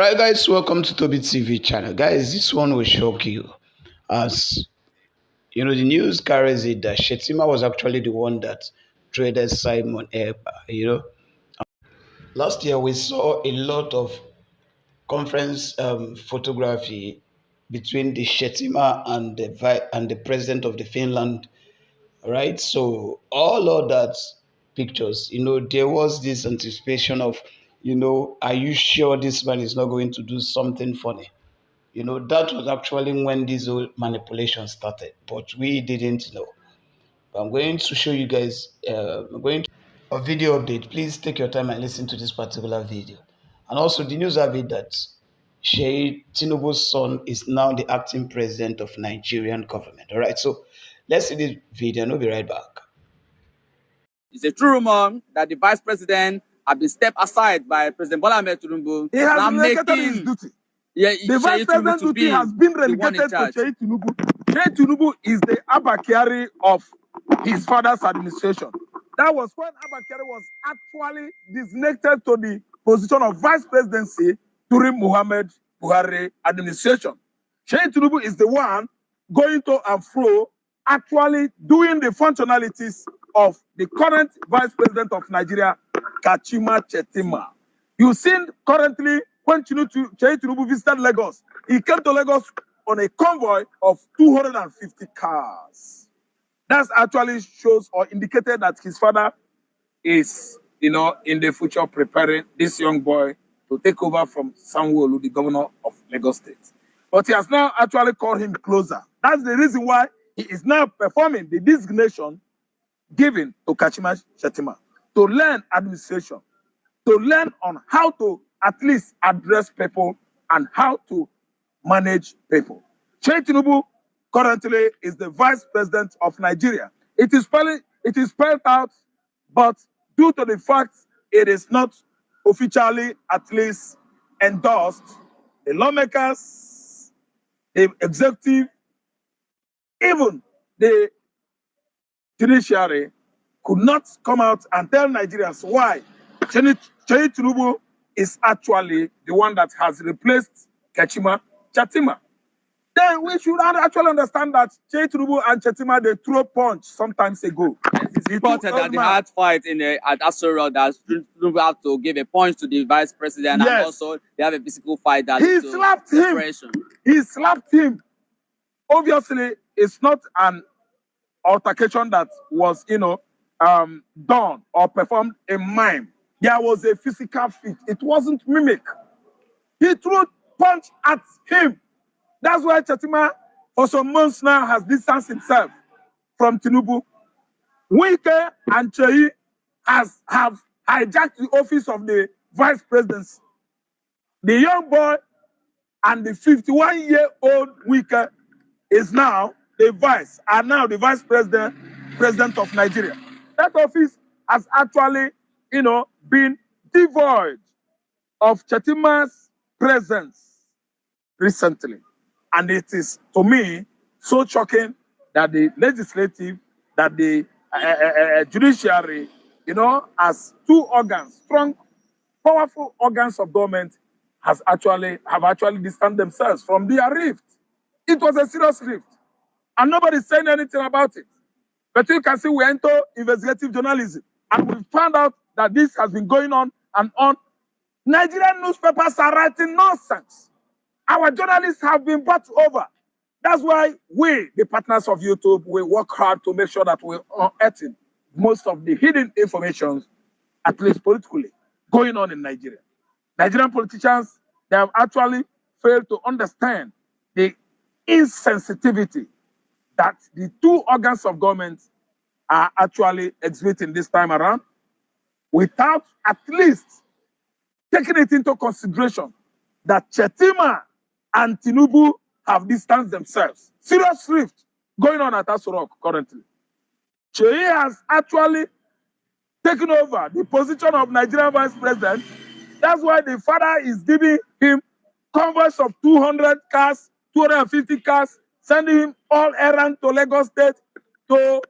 Alright guys, welcome to TOBI TV channel. Guys, this one will shock you. As you know, the news carries it that Shettima was actually the one that traded Simon Ekpa. Last year we saw a lot of conference photography between the Shettima and the president of the Finland, right? So all of that pictures, there was this anticipation of, are you sure this man is not going to do something funny? That was actually when this whole manipulation started, but we didn't know. I'm going to show you guys, I'm going to a video update. Please take your time and listen to this particular video. And also, the news have it that Tinubu's son is now the acting president of Nigerian government. All right, so let's see this video and we'll be right back. It's a true rumor that the vice president has been stepped aside by President Bola Ahmed Tinubu. He has relegated his duty. The vice president's duty has been relegated to Tinubu. Tinubu is the Abakari of his father's administration. That was when Abakari was actually designated to the position of vice presidency during Muhammad Buhari administration. Tinubu is the one going to and fro, actually doing the functionalities of the current vice president of Nigeria, Shettima. You've seen currently when Tinubu visited Lagos, he came to Lagos on a convoy of 250 cars. That actually shows or indicated that his father is, in the future preparing this young boy to take over from Sanwo-Olu, the governor of Lagos State. But he has now actually called him closer. That's the reason why he is now performing the designation given to Shettima to learn administration, to learn on how to at least address people and how to manage people. Tinubu currently is the vice president of Nigeria. It is spelled out, but due to the fact it is not officially at least endorsed, the lawmakers, the executive, even the judiciary could not come out and tell Nigerians why Tinubu is actually the one that has replaced Shettima. Then we should actually understand that Tinubu and Shettima, they throw punch sometimes ago. It's reported that they had fight at Asoro that Tinubu have to give a punch to the vice president, yes. And also they have a physical fight that he slapped him. He slapped him. Obviously, it's not an altercation that was, done or performed in mime. There was a physical fit. It wasn't mimic. He threw punch at him. That's why Shettima, for some months now, has distanced himself from Tinubu. Wike and Chei have hijacked the office of the vice presidency. The young boy and the 51-year-old Wike is now the vice president of Nigeria. That office has actually, been devoid of Shettima's presence recently. And it is, to me, so shocking that the legislative, that the judiciary, as two organs, strong, powerful organs of government, have actually distanced themselves from their rift. It was a serious rift. And nobody's saying anything about it. But you can see we enter investigative journalism. And we found out that this has been going on and on. Nigerian newspapers are writing nonsense. Our journalists have been bought over. That's why we, the partners of YouTube, we work hard to make sure that we're unearthing most of the hidden information, at least politically, going on in Nigeria. Nigerian politicians, they have actually failed to understand the insensitivity that the two organs of government are actually exhibiting this time around, without at least taking it into consideration that Shettima and Tinubu have distanced themselves. Serious rift going on at Asoro currently. Chei has actually taken over the position of Nigerian vice president. That's why the father is giving him convoys of 200 cars, 250 cars, sending him all errand to Lagos State to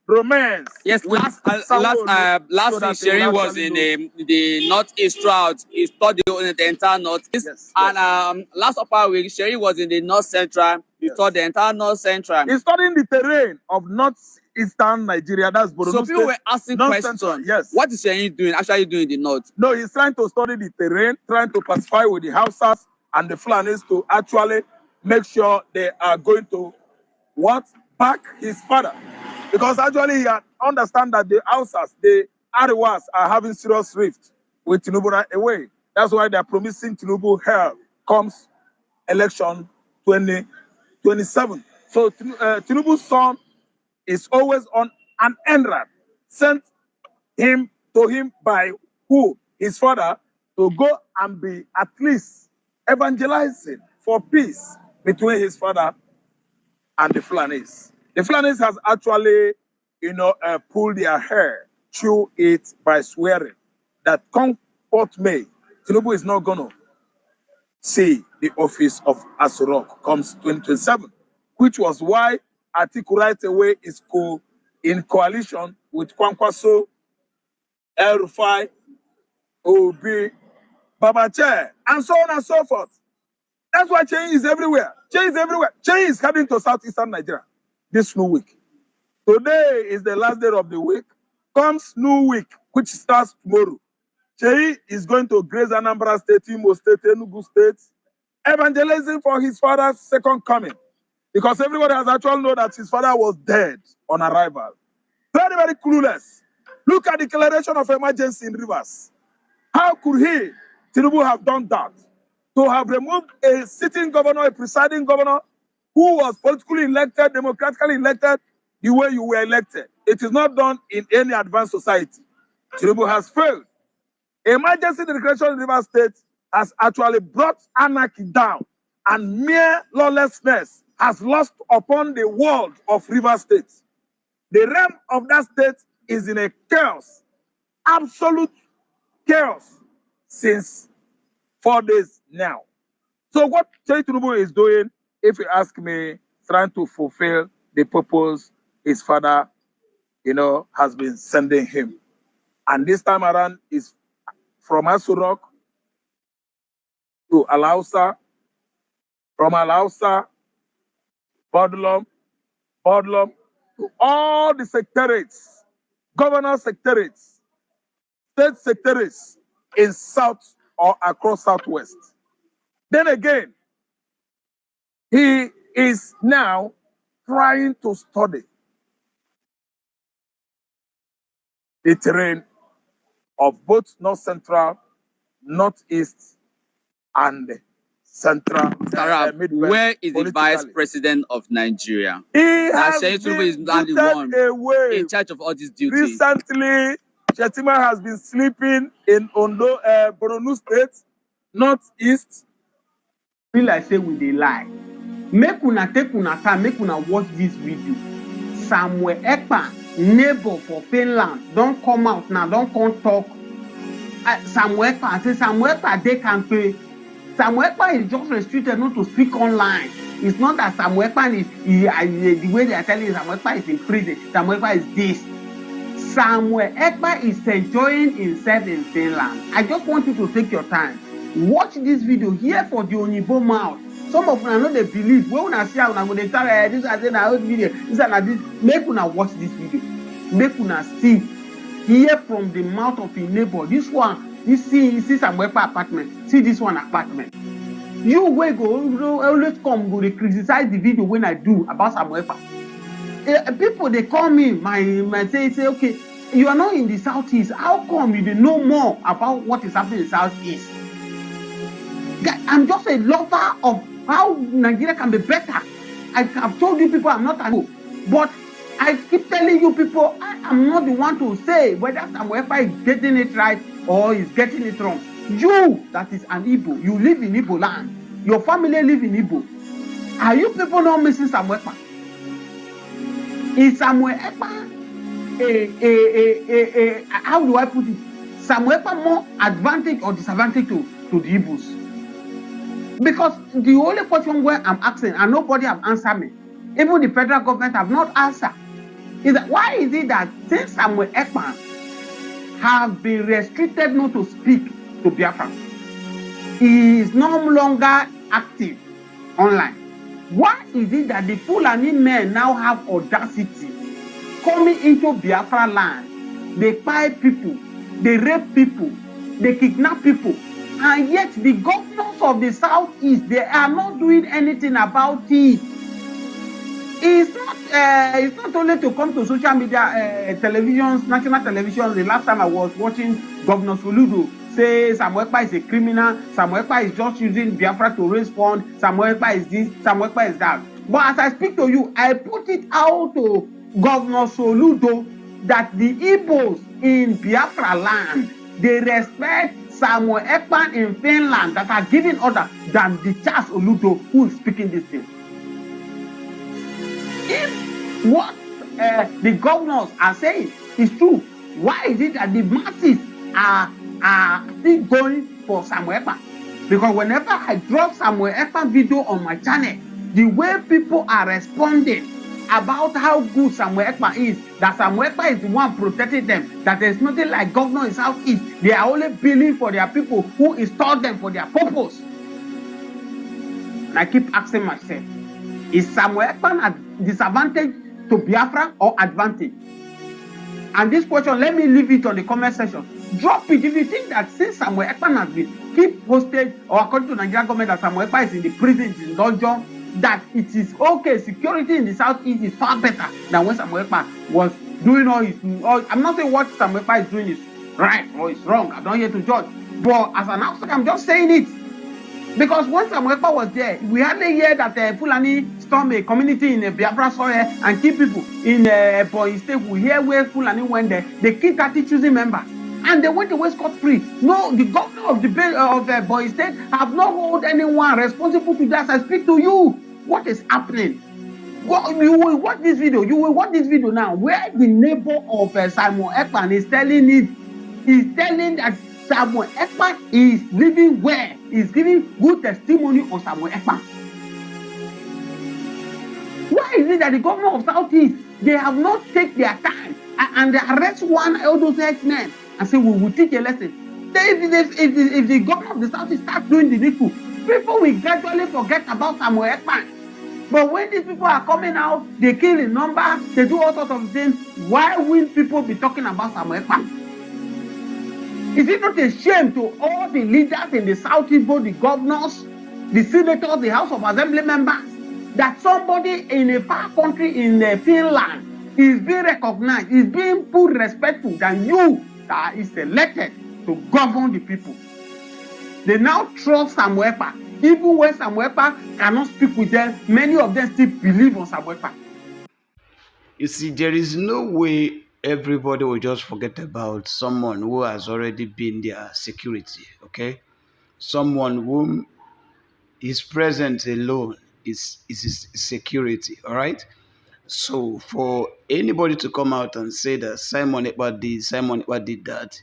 romance. Yes, last week Sherry was in the northeast route. He studied the entire northeast. Yes, and last upper week Sherry was in the north central. He taught the entire north central. He's studying the terrain of northeastern Nigeria. That's Borno So people State, were asking questions. Yes. What is Sherry actually doing in the north? No, he's trying to study the terrain, trying to pacify with the Hausas and the Fulanis to actually make sure they are going to back his father. Because actually he understand that the Hausas, the Ariwas are having serious rift with Tinubu away. That's why they're promising Tinubu help comes election 2027. So Tinubu's son is always on an errand sent to him by who? His father, to go and be at least evangelizing for peace between his father and the Fulanis. The Fulanis has actually, pulled their hair through it by swearing that come what may, Tinubu is not going to see the office of Asurok comes 2027, which was why Atiku right away is in coalition with Kwankwaso, El Rufai, Obi, Babache, and so on and so forth. That's why change is everywhere. Change is everywhere. Change is coming to southeastern Nigeria this new week. Today is the last day of the week. Comes new week, which starts tomorrow. Cheyi is going to grace Anambra State, Imo State, Enugu State, evangelizing for his father's second coming. Because everybody has actually known that his father was dead on arrival. Very, very clueless. Look at the declaration of emergency in Rivers. How could Tinubu, have done that? To have removed a sitting governor, a presiding governor, who was politically elected, democratically elected, the way you were elected. It is not done in any advanced society. Tinubu has failed. Emergency declaration in Rivers State has actually brought anarchy down, and mere lawlessness has lost upon the world of Rivers State. The realm of that state is in a chaos, absolute chaos, since 4 days now. So what Tinubu is doing, if you ask me, trying to fulfill the purpose his father, has been sending him. And this time around is from Asurok to Alausa, from Alausa, Bodlum, to all the secretariats, governor secretariats, state secretaries in South or across Southwest. Then again, he is now trying to study the terrain of both North Central, Northeast, and Central. Midwest. Where is the Vice President of Nigeria? He has been away in charge of all these duties. Recently, Shettima has been sleeping in Borno State, Northeast. Feel like say we dey lie. Make una take una time, make una watch this video. Samuel Ekpa, neighbor for Finland, don't come out now, don't come talk. Samuel Ekpa, say Samuel Ekpa dey campaign. Samuel Ekpa is just restricted not to speak online. It's not that Samuel Ekpa is the way they are telling you Samuel Ekpa is in prison. Samuel Ekpa is this. Samuel Ekpa is enjoying himself in Finland. I just want you to take your time. Watch this video here for the Onibo mouth. Some of una know they believe. When una see how una go dey tell this and then old video, this and this. Make una watch this video. Make una see, hear from the mouth of a neighbor. This one, you see Samuel Ekpa apartment. See this one apartment. You wey go always come go dey criticize the video when I do about Samuel Ekpa. People they call me, my say okay, you are not in the southeast. How come you dey know more about what is happening in the southeast? I'm just a lover of how Nigeria can be better. I have told you people I'm not an Igbo, but I keep telling you people I am not the one to say whether Samuel Ekpa is getting it right or is getting it wrong. You that is an Igbo, you live in Igbo land, your family live in Igbo. Are you people not missing Samuel Ekpa? Is Samuel Ekpa how do I put it? Samuel Ekpa more advantage or disadvantage to the Igbos? Because the only question where I'm asking and nobody have answered me, even the federal government have not answered. is that why is it that since Samuel Ekpa have been restricted not to speak to Biafra, he is no longer active online? Why is it that the Fulani men now have audacity coming into Biafra land? They buy people, they rape people, they kidnap people, and yet the governors of the southeast, they are not doing anything about it. It's not only to come to social media, televisions, national television. The last time I was watching Governor Soludo say Samuel Ekpa is a criminal, Samuel Ekpa is just using Biafra to raise funds, Samuel Ekpa is this, Samuel Ekpa is that. But as I speak to you, I put it out to Governor Soludo that the Igbos in Biafra land, they respect Samuel Ekpa in Finland that are giving order than the Charles Oludo who is speaking this thing. If what the governors are saying is true, why is it that the masses are still going for Samuel Ekpa? Because whenever I drop Samuel Ekpa video on my channel, the way people are responding about how good Samuel Ekpa is, that Samuel Ekpa is the one protecting them, that there's nothing like governor in Southeast. They are only billing for their people who installed them for their purpose. And I keep asking myself, is Samuel Ekpa at disadvantage to Biafra or advantage? And this question, let me leave it on the comment section. Drop it if you think that since Samuel Ekpa has been keep posted, or according to Nigerian government, that Samuel Ekpa is in the prison, is in dungeon, that it is okay. Security in the southeast is far better than when Samuel Ekpa was doing all his. I'm not saying what Samuel Ekpa is doing is right or is wrong. I'm not here to judge. But as an outsider, I'm just saying it. Because when Samuel Ekpa was there, we hardly hear that Fulani storm a community in Biafra soil and kill people. In Ebonyi State, we hear where Fulani went there, they killed 30 choosing members. And they went away scot-free. No, the governor of Ebonyi State have not hold anyone responsible to that. I speak to you. What is happening? You will watch this video. You will watch this video now, where the neighbor of Samuel Ekpa is telling that Samuel Ekpa is living well. He's giving good testimony on Samuel Ekpa. Why is it that the governor of Southeast, they have not taken their time and they arrest one of those men and say, we will teach a lesson? If the governor of the Southeast starts doing the needful, people will gradually forget about Samuel Ekpa. But when these people are coming out, they kill in number, they do all sorts of things, why will people be talking about Samuel Ekpa? Is it not a shame to all the leaders in the Southeast, both the governors, the senators, the House of Assembly members, that somebody in a far country in Finland is being recognized, is being put respectful than you that is elected to govern the people? They now trust Samuel Ekpa. Even when Samuel Ekpa cannot speak with them, many of them still believe on Samuel Ekpa. You see, there is no way everybody will just forget about someone who has already been their security, okay? Someone whom his presence alone is his security, all right? So for anybody to come out and say that Simon Ekpa did that,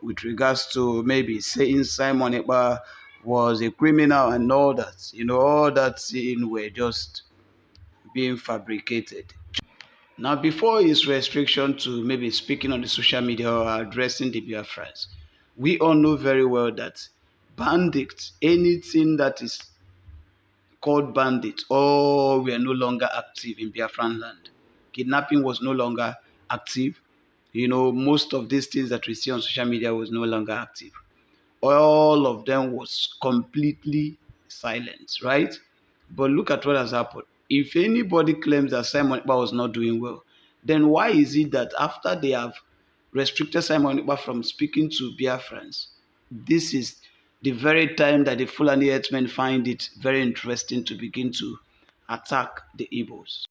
with regards to maybe saying Simon Ekpa was a criminal and all that, all that thing were just being fabricated. Now, before his restriction to maybe speaking on the social media or addressing the Biafrans, we all know very well that bandits, anything that is called bandits, all were no longer active in Biafran land. Kidnapping was no longer active. Most of these things that we see on social media was no longer active. All of them was completely silent, right? But look at what has happened. If anybody claims that Simon Ekpa was not doing well, then why is it that after they have restricted Simon Ekpa from speaking to Biafrans, this is the very time that the Fulani herdsmen find it very interesting to begin to attack the Igbos?